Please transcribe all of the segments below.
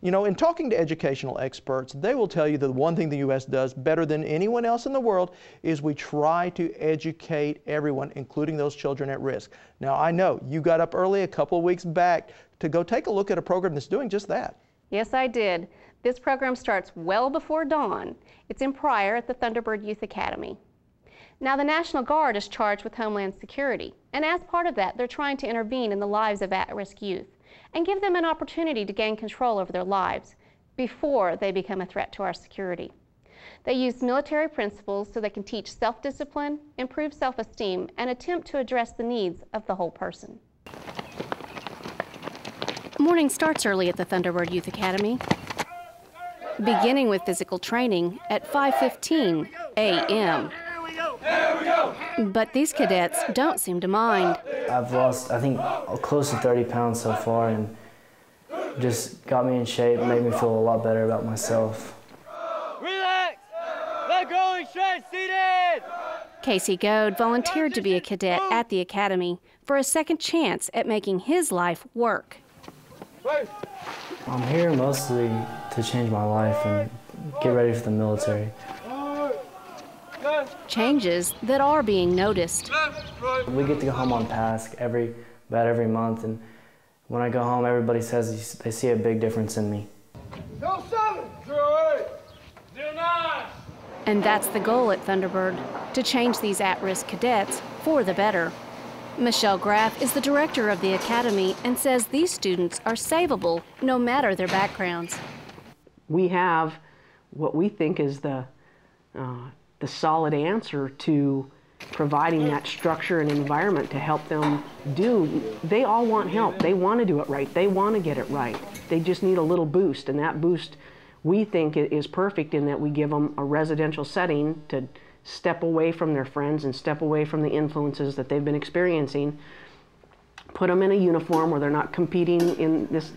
You know, in talking to educational experts, they will tell you that the one thing the U.S. does better than anyone else in the world is we try to educate everyone, including those children at risk. Now, I know you got up early a couple of weeks back to go take a look at a program that's doing just that. Yes, I did. This program starts well before dawn. It's in Pryor at the Thunderbird Youth Academy. Now, the National Guard is charged with homeland security, and as part of that, they're trying to intervene in the lives of at-risk youth and give them an opportunity to gain control over their lives before they become a threat to our security. They use military principles so they can teach self-discipline, improve self-esteem, and attempt to address the needs of the whole person. Morning starts early at the Thunderbird Youth Academy, beginning with physical training at 5:15 a.m. But these cadets don't seem to mind. I've lost, I think, close to 30 pounds so far, and just got me in shape, made me feel a lot better about myself. Relax! Let go and stretch, seated! Casey Goad volunteered to be a cadet at the academy for a second chance at making his life work. I'm here mostly to change my life and get ready for the military. Changes that are being noticed. We get to go home on task about every month, and when I go home, everybody says they see a big difference in me. 07, 08, 09. And that's the goal at Thunderbird, to change these at-risk cadets for the better. Michelle Graff is the director of the academy and says these students are savable no matter their backgrounds. We have what we think is the solid answer to providing that structure and environment to help them do. They all want help. They want to do it right. They want to get it right. They just need a little boost, and that boost we think is perfect in that we give them a residential setting to step away from their friends and step away from the influences that they've been experiencing, put them in a uniform where they're not competing in this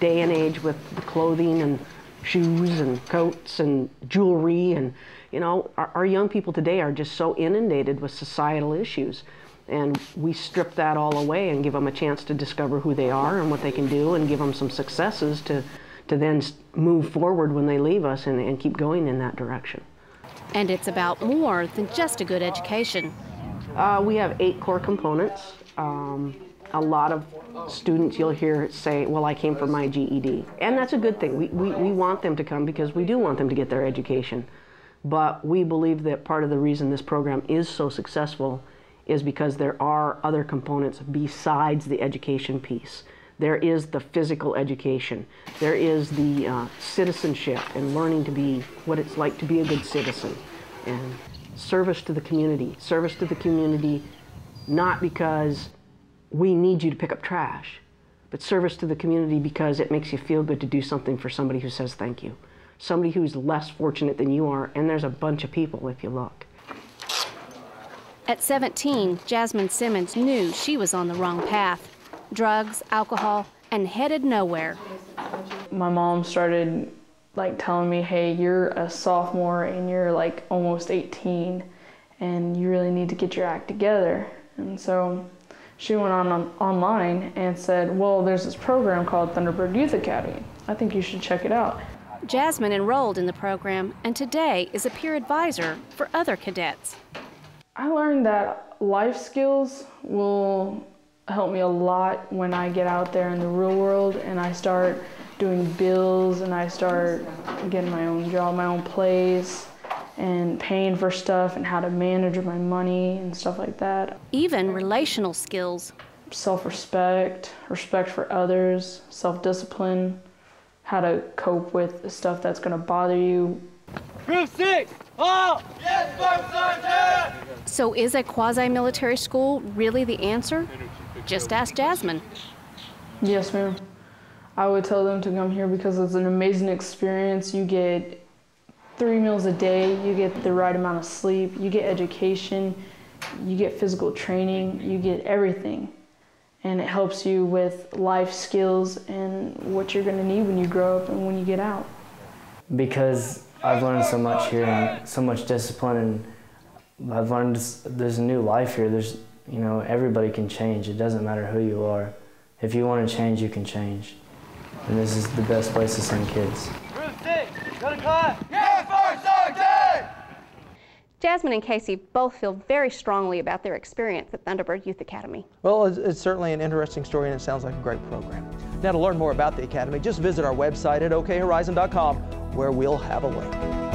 day and age with clothing and shoes and coats and jewelry. And you know, our young people today are just so inundated with societal issues, and we strip that all away and give them a chance to discover who they are and what they can do, and give them some successes to then move forward when they leave us and keep going in that direction. And it's about more than just a good education. We have 8 core components. A lot of students you'll hear say, well, I came for my GED. And that's a good thing. We want them to come because we do want them to get their education. But we believe that part of the reason this program is so successful is because there are other components besides the education piece. There is the physical education. There is the citizenship and learning to be what it's like to be a good citizen. And service to the community. Service to the community not because we need you to pick up trash, but service to the community because it makes you feel good to do something for somebody who says thank you. Somebody who's less fortunate than you are, and there's a bunch of people if you look. At 17, Jasmine Simmons knew she was on the wrong path. Drugs, alcohol, and headed nowhere. My mom started telling me, hey, you're a sophomore and you're almost 18 and you really need to get your act together. And so she went online and said, well, there's this program called Thunderbird Youth Academy. I think you should check it out. Jasmine enrolled in the program and today is a peer advisor for other cadets. I learned that life skills will help me a lot when I get out there in the real world and I start doing bills and I start getting my own job, my own place, and paying for stuff and how to manage my money and stuff like that. Even relational skills. Self-respect, respect for others, self-discipline, how to cope with the stuff that's going to bother you. Group 6, all! Yes, First Sergeant! So is a quasi-military school really the answer? Just ask Jasmine. Yes, ma'am. I would tell them to come here because it's an amazing experience. You get 3 meals a day, you get the right amount of sleep, you get education, you get physical training, you get everything. And it helps you with life skills and what you're going to need when you grow up and when you get out. Because I've learned so much here and so much discipline, and I've learned there's a new life here. There's, everybody can change. It doesn't matter who you are. If you want to change, you can change. and this is the best place to send kids. Group 6, go to class. Yes, First Sergeant! Jasmine and Casey both feel very strongly about their experience at Thunderbird Youth Academy. Well, it's certainly an interesting story, and it sounds like a great program. Now, to learn more about the Academy, just visit our website at okhorizon.com, where we'll have a link.